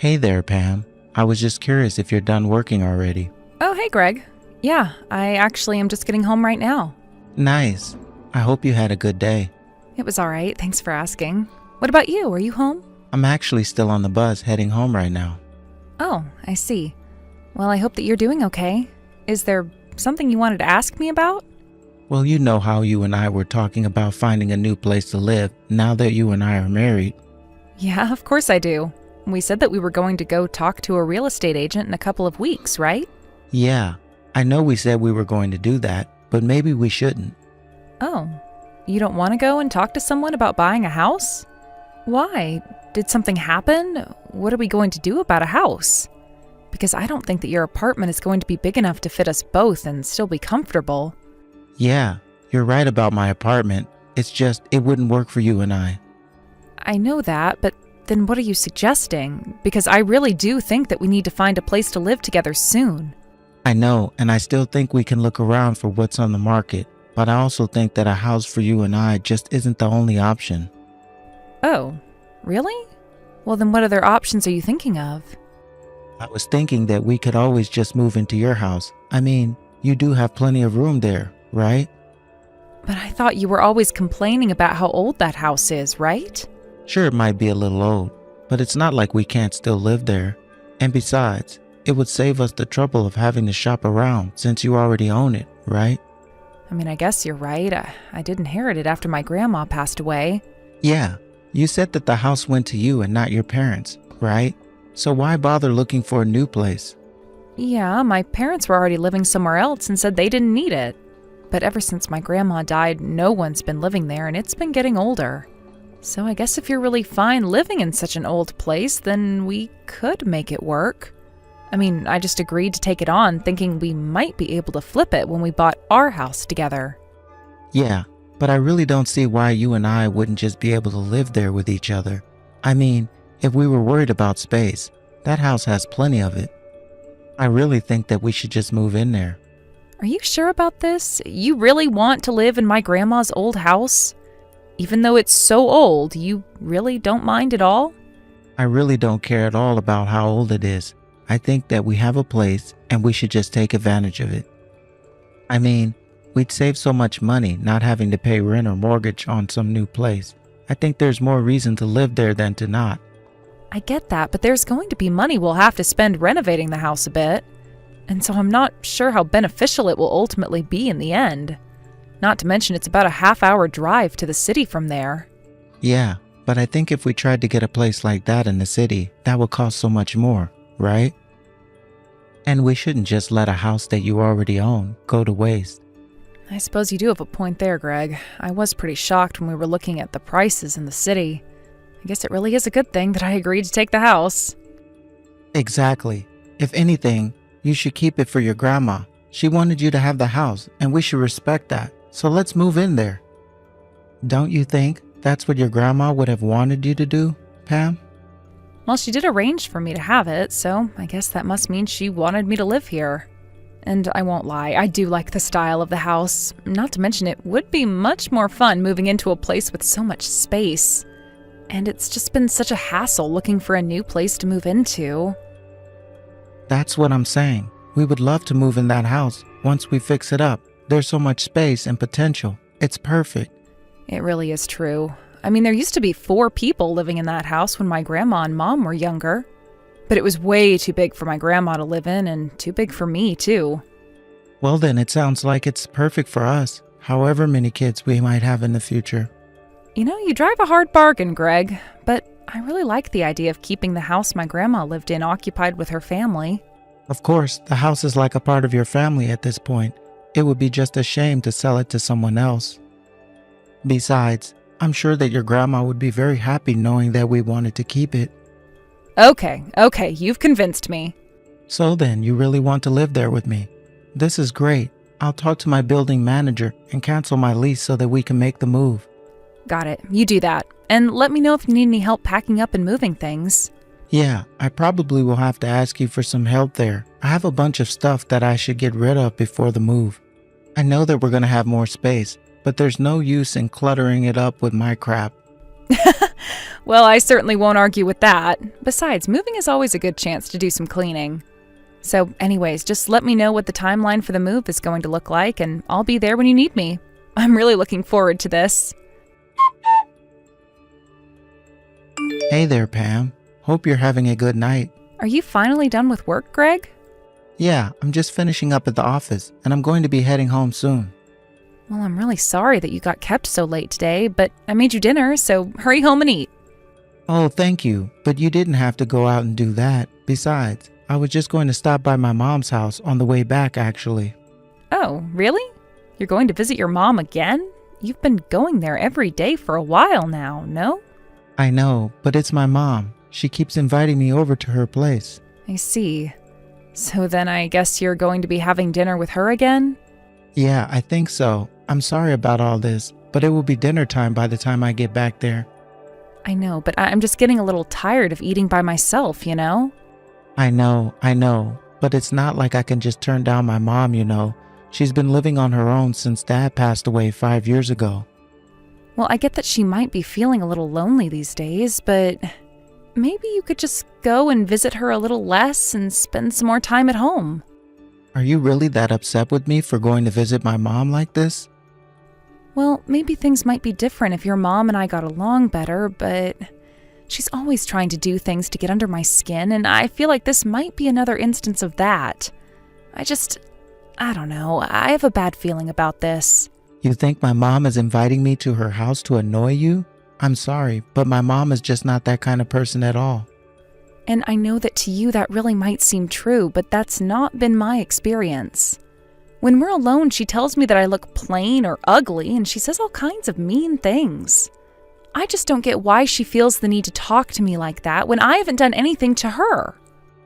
Hey there, Pam. I was just curious if you're done working already. Oh, hey, Greg. Yeah, I actually am just getting home right now. Nice. I hope you had a good day. It was all right, thanks for asking. What about you? Are you home? I'm actually still on the bus heading home right now. Oh, I see. Well, I hope that you're doing okay. Is there something you wanted to ask me about? Well, you know how you and I were talking about finding a new place to live now that you and I are married. Yeah, of course I do. We said that we were going to go talk to a real estate agent in a couple of weeks, right? Yeah, I know we said we were going to do that, but maybe we shouldn't. Oh, you don't want to go and talk to someone about buying a house? Why? Did something happen? What are we going to do about a house? Because I don't think that your apartment is going to be big enough to fit us both and still be comfortable. Yeah, you're right about my apartment. It's just, it wouldn't work for you and I. I know that, but then what are you suggesting? Because I really do think that we need to find a place to live together soon. I know, and I still think we can look around for what's on the market, but I also think that a house for you and I just isn't the only option. Oh, really? Well, then what other options are you thinking of? I was thinking that we could always just move into your house. I mean, you do have plenty of room there, right? But I thought you were always complaining about how old that house is, right? Sure, it might be a little old, but it's not like we can't still live there. And besides, it would save us the trouble of having to shop around since you already own it, right? I mean, I guess you're right. I did inherit it after my grandma passed away. Yeah, you said that the house went to you and not your parents, right? So why bother looking for a new place? Yeah, my parents were already living somewhere else and said they didn't need it. But ever since my grandma died, no one's been living there and it's been getting older. So I guess if you're really fine living in such an old place, then we could make it work. I mean, I just agreed to take it on, thinking we might be able to flip it when we bought our house together. Yeah, but I really don't see why you and I wouldn't just be able to live there with each other. I mean, if we were worried about space, that house has plenty of it. I really think that we should just move in there. Are you sure about this? You really want to live in my grandma's old house? Even though it's so old, you really don't mind at all? I really don't care at all about how old it is. I think that we have a place and we should just take advantage of it. I mean, we'd save so much money not having to pay rent or mortgage on some new place. I think there's more reason to live there than to not. I get that, but there's going to be money we'll have to spend renovating the house a bit. And so I'm not sure how beneficial it will ultimately be in the end. Not to mention it's about a half-hour drive to the city from there. Yeah, but I think if we tried to get a place like that in the city, that would cost so much more, right? And we shouldn't just let a house that you already own go to waste. I suppose you do have a point there, Greg. I was pretty shocked when we were looking at the prices in the city. I guess it really is a good thing that I agreed to take the house. Exactly. If anything, you should keep it for your grandma. She wanted you to have the house, and we should respect that. So let's move in there. Don't you think that's what your grandma would have wanted you to do, Pam? Well, she did arrange for me to have it, so I guess that must mean she wanted me to live here. And I won't lie, I do like the style of the house. Not to mention it would be much more fun moving into a place with so much space. And it's just been such a hassle looking for a new place to move into. That's what I'm saying. We would love to move in that house once we fix it up. There's so much space and potential. It's perfect. It really is true. I mean, there used to be 4 people living in that house when my grandma and mom were younger. But it was way too big for my grandma to live in and too big for me, too. Well, then it sounds like it's perfect for us, however many kids we might have in the future. You know, you drive a hard bargain, Greg, but I really like the idea of keeping the house my grandma lived in occupied with her family. Of course, the house is like a part of your family at this point. It would be just a shame to sell it to someone else. Besides, I'm sure that your grandma would be very happy knowing that we wanted to keep it. Okay, you've convinced me. So then, you really want to live there with me? This is great. I'll talk to my building manager and cancel my lease so that we can make the move. Got it, you do that. And let me know if you need any help packing up and moving things. Yeah, I probably will have to ask you for some help there. I have a bunch of stuff that I should get rid of before the move. I know that we're going to have more space, but there's no use in cluttering it up with my crap. Well, I certainly won't argue with that. Besides, moving is always a good chance to do some cleaning. So anyways, just let me know what the timeline for the move is going to look like, and I'll be there when you need me. I'm really looking forward to this. Hey there, Pam. Hope you're having a good night. Are you finally done with work, Greg? Yeah, I'm just finishing up at the office, and I'm going to be heading home soon. Well, I'm really sorry that you got kept so late today, but I made you dinner, so hurry home and eat. Oh, thank you, but you didn't have to go out and do that. Besides, I was just going to stop by my mom's house on the way back, actually. Oh, really? You're going to visit your mom again? You've been going there every day for a while now, no? I know, but it's my mom. She keeps inviting me over to her place. I see. So then I guess you're going to be having dinner with her again? Yeah, I think so. I'm sorry about all this, but it will be dinner time by the time I get back there. I know, but I'm just getting a little tired of eating by myself, you know? I know, but it's not like I can just turn down my mom, you know. She's been living on her own since Dad passed away 5 years ago. Well, I get that she might be feeling a little lonely these days, but maybe you could just go and visit her a little less and spend some more time at home. Are you really that upset with me for going to visit my mom like this? Well, maybe things might be different if your mom and I got along better, but she's always trying to do things to get under my skin, and I feel like this might be another instance of that. I don't know, I have a bad feeling about this. You think my mom is inviting me to her house to annoy you? I'm sorry, but my mom is just not that kind of person at all. And I know that to you that really might seem true, but that's not been my experience. When we're alone, she tells me that I look plain or ugly, and she says all kinds of mean things. I just don't get why she feels the need to talk to me like that when I haven't done anything to her.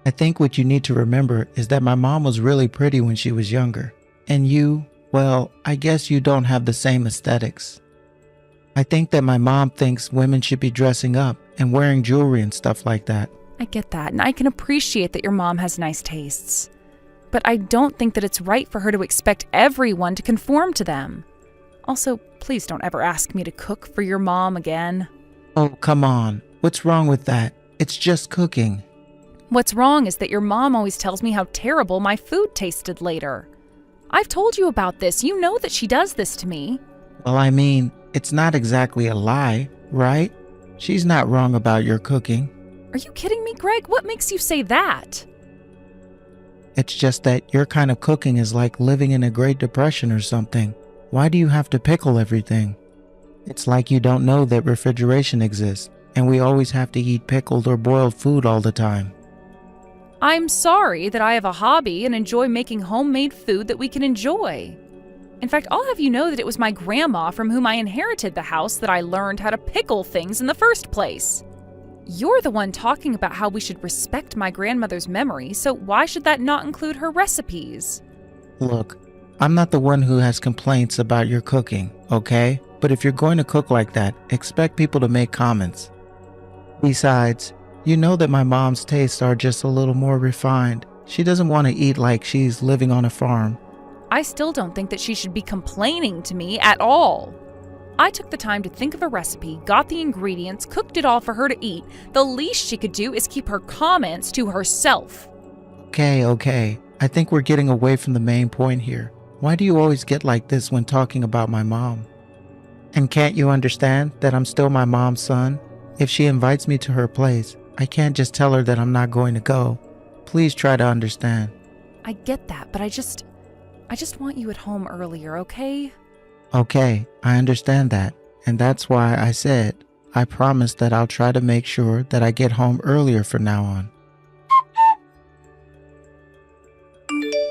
I think what you need to remember is that my mom was really pretty when she was younger. And you, well, I guess you don't have the same aesthetics. I think that my mom thinks women should be dressing up and wearing jewelry and stuff like that. I get that, and I can appreciate that your mom has nice tastes. But I don't think that it's right for her to expect everyone to conform to them. Also, please don't ever ask me to cook for your mom again. Oh, come on. What's wrong with that? It's just cooking. What's wrong is that your mom always tells me how terrible my food tasted later. I've told you about this. You know that she does this to me. Well, I mean, it's not exactly a lie, right? She's not wrong about your cooking. Are you kidding me, Greg? What makes you say that? It's just that your kind of cooking is like living in a Great Depression or something. Why do you have to pickle everything? It's like you don't know that refrigeration exists, and we always have to eat pickled or boiled food all the time. I'm sorry that I have a hobby and enjoy making homemade food that we can enjoy. In fact, I'll have you know that it was my grandma from whom I inherited the house that I learned how to pickle things in the first place. You're the one talking about how we should respect my grandmother's memory, so why should that not include her recipes? Look, I'm not the one who has complaints about your cooking, okay? But if you're going to cook like that, expect people to make comments. Besides, you know that my mom's tastes are just a little more refined. She doesn't want to eat like she's living on a farm. I still don't think that she should be complaining to me at all. I took the time to think of a recipe, got the ingredients, cooked it all for her to eat. The least she could do is keep her comments to herself. Okay. I think we're getting away from the main point here. Why do you always get like this when talking about my mom? And can't you understand that I'm still my mom's son? If she invites me to her place, I can't just tell her that I'm not going to go. Please try to understand. I get that, but I just want you at home earlier, okay? Okay, I understand that. And that's why I said, I promise that I'll try to make sure that I get home earlier from now on.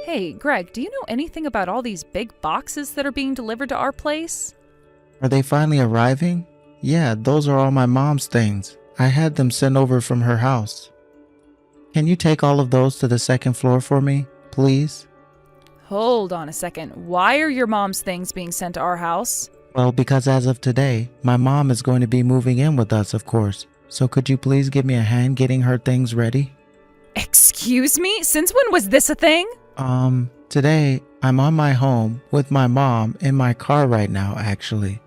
Hey, Greg, do you know anything about all these big boxes that are being delivered to our place? Are they finally arriving? Yeah, those are all my mom's things. I had them sent over from her house. Can you take all of those to the second floor for me, please? Hold on a second. Why are your mom's things being sent to our house? Well, because as of today, my mom is going to be moving in with us, of course. So could you please give me a hand getting her things ready? Excuse me? Since when was this a thing? Today, I'm on my home with my mom in my car right now, actually.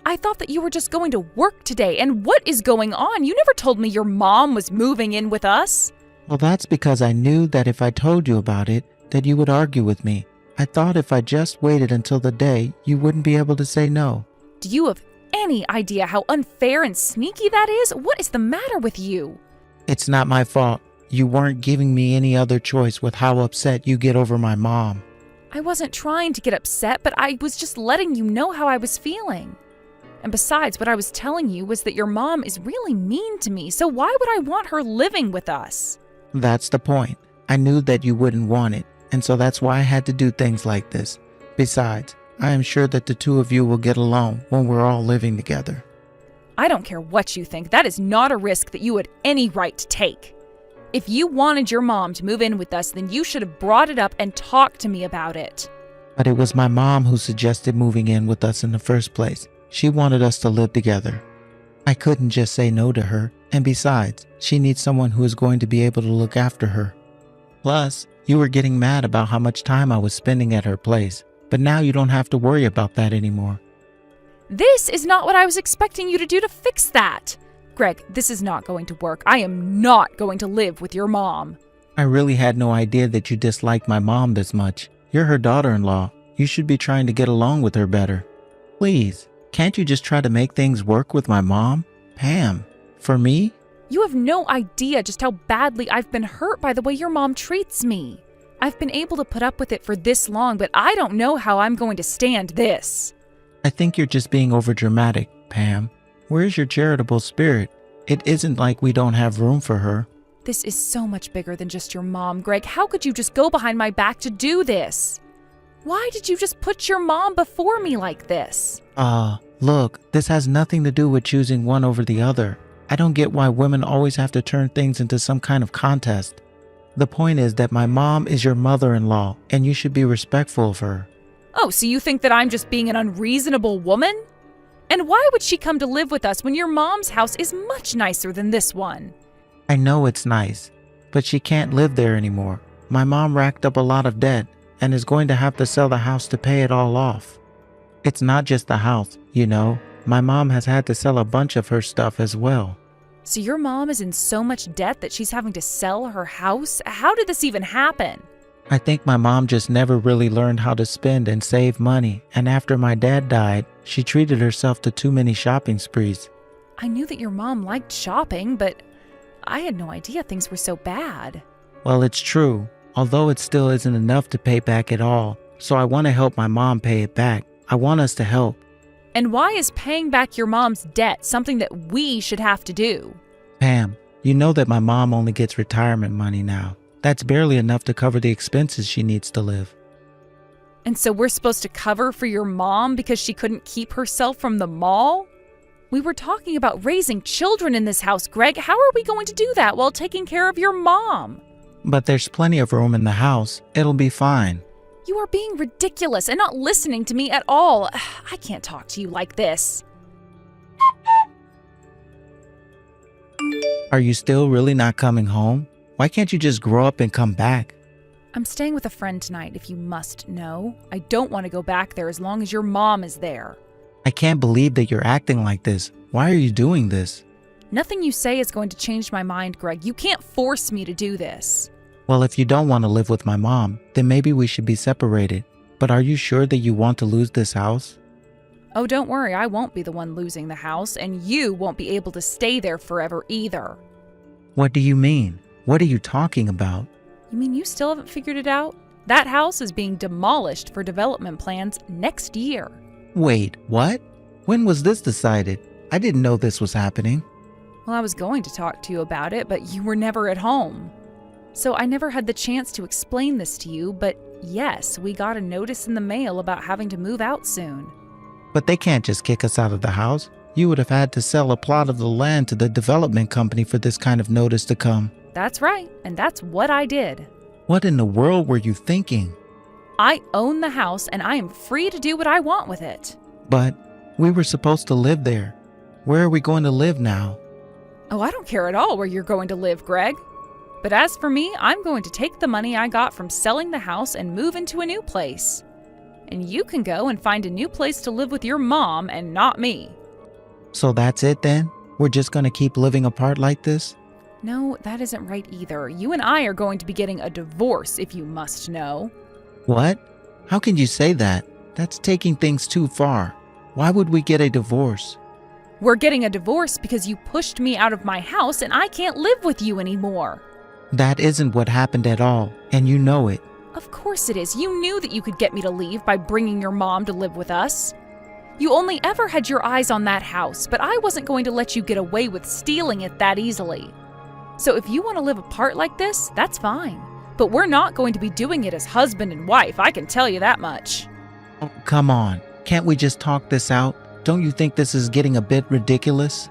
I thought that you were just going to work today, and what is going on? You never told me your mom was moving in with us. Well, that's because I knew that if I told you about it, that you would argue with me. I thought if I just waited until the day, you wouldn't be able to say no. Do you have any idea how unfair and sneaky that is? What is the matter with you? It's not my fault. You weren't giving me any other choice with how upset you get over my mom. I wasn't trying to get upset, but I was just letting you know how I was feeling. And besides, what I was telling you was that your mom is really mean to me, so why would I want her living with us? That's the point. I knew that you wouldn't want it, and so that's why I had to do things like this. Besides, I am sure that the two of you will get along when we're all living together. I don't care what you think. That is not a risk that you had any right to take. If you wanted your mom to move in with us, then you should have brought it up and talked to me about it. But it was my mom who suggested moving in with us in the first place. She wanted us to live together. I couldn't just say no to her, and besides, she needs someone who is going to be able to look after her. Plus, you were getting mad about how much time I was spending at her place, but now you don't have to worry about that anymore. This is not what I was expecting you to do to fix that. Greg, this is not going to work. I am not going to live with your mom. I really had no idea that you disliked my mom this much. You're her daughter-in-law. You should be trying to get along with her better. Please, can't you just try to make things work with my mom? Pam, for me? You have no idea just how badly I've been hurt by the way your mom treats me. I've been able to put up with it for this long, but I don't know how I'm going to stand this. I think you're just being overdramatic, Pam. Where's your charitable spirit? It isn't like we don't have room for her. This is so much bigger than just your mom, Greg. How could you just go behind my back to do this? Why did you just put your mom before me like this? Look, this has nothing to do with choosing one over the other. I don't get why women always have to turn things into some kind of contest. The point is that my mom is your mother-in-law, and you should be respectful of her. Oh, so you think that I'm just being an unreasonable woman? And why would she come to live with us when your mom's house is much nicer than this one? I know it's nice, but she can't live there anymore. My mom racked up a lot of debt and is going to have to sell the house to pay it all off. It's not just the house, you know. My mom has had to sell a bunch of her stuff as well. So your mom is in so much debt that she's having to sell her house? How did this even happen? I think my mom just never really learned how to spend and save money, and after my dad died, she treated herself to too many shopping sprees. I knew that your mom liked shopping, but I had no idea things were so bad. Well, it's true, although it still isn't enough to pay back it all, so I want to help my mom pay it back. I want us to help. And why is paying back your mom's debt something that we should have to do? Pam, you know that my mom only gets retirement money now. That's barely enough to cover the expenses she needs to live. And so we're supposed to cover for your mom because she couldn't keep herself from the mall? We were talking about raising children in this house, Greg. How are we going to do that while taking care of your mom? But there's plenty of room in the house. It'll be fine. You are being ridiculous and not listening to me at all. I can't talk to you like this. Are you still really not coming home? Why can't you just grow up and come back? I'm staying with a friend tonight, if you must know. I don't want to go back there as long as your mom is there. I can't believe that you're acting like this. Why are you doing this? Nothing you say is going to change my mind, Greg. You can't force me to do this. Well, if you don't want to live with my mom, then maybe we should be separated. But are you sure that you want to lose this house? Oh, don't worry, I won't be the one losing the house, and you won't be able to stay there forever either. What do you mean? What are you talking about? You mean you still haven't figured it out? That house is being demolished for development plans next year. Wait, what? When was this decided? I didn't know this was happening. Well, I was going to talk to you about it, but you were never at home. So I never had the chance to explain this to you, but yes, we got a notice in the mail about having to move out soon. But they can't just kick us out of the house. You would have had to sell a plot of the land to the development company for this kind of notice to come. That's right, and that's what I did. What in the world were you thinking? I own the house, and I am free to do what I want with it. But we were supposed to live there. Where are we going to live now? Oh, I don't care at all where you're going to live, Greg. But as for me, I'm going to take the money I got from selling the house and move into a new place. And you can go and find a new place to live with your mom and not me. So that's it then? We're just gonna keep living apart like this? No, that isn't right either. You and I are going to be getting a divorce, if you must know. What? How can you say that? That's taking things too far. Why would we get a divorce? We're getting a divorce because you pushed me out of my house and I can't live with you anymore. That isn't what happened at all, and you know it. Of course it is. You knew that you could get me to leave by bringing your mom to live with us. You only ever had your eyes on that house, but I wasn't going to let you get away with stealing it that easily. So if you want to live apart like this, that's fine. But we're not going to be doing it as husband and wife, I can tell you that much. Oh, come on. Can't we just talk this out? Don't you think this is getting a bit ridiculous?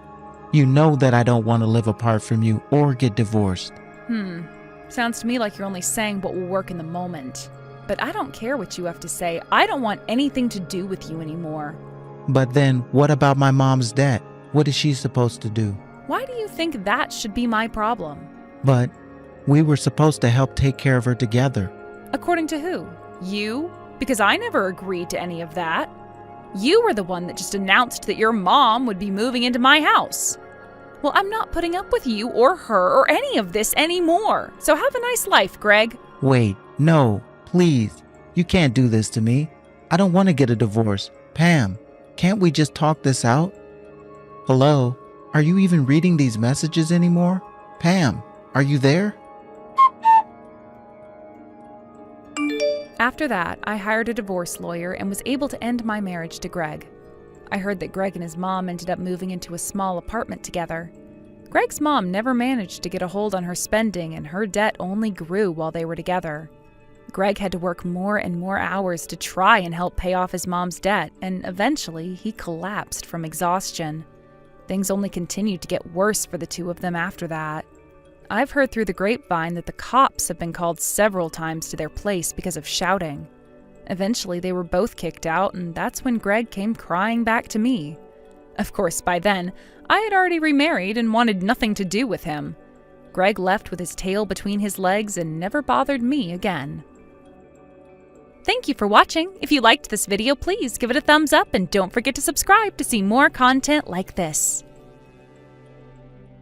You know that I don't want to live apart from you or get divorced. Sounds to me like you're only saying what will work in the moment. But I don't care what you have to say. I don't want anything to do with you anymore. But then, what about my mom's debt? What is she supposed to do? Why do you think that should be my problem? But we were supposed to help take care of her together. According to who? You? Because I never agreed to any of that. You were the one that just announced that your mom would be moving into my house. Well, I'm not putting up with you or her or any of this anymore. So have a nice life, Greg. Wait, no, please. You can't do this to me. I don't want to get a divorce. Pam, can't we just talk this out? Hello? Are you even reading these messages anymore? Pam, are you there? After that, I hired a divorce lawyer and was able to end my marriage to Greg. I heard that Greg and his mom ended up moving into a small apartment together. Greg's mom never managed to get a hold on her spending, and her debt only grew while they were together. Greg had to work more and more hours to try and help pay off his mom's debt, and eventually he collapsed from exhaustion. Things only continued to get worse for the two of them after that. I've heard through the grapevine that the cops have been called several times to their place because of shouting. Eventually, they were both kicked out, and that's when Greg came crying back to me. Of course, by then, I had already remarried and wanted nothing to do with him. Greg left with his tail between his legs and never bothered me again. Thank you for watching. If you liked this video, please give it a thumbs up and don't forget to subscribe to see more content like this.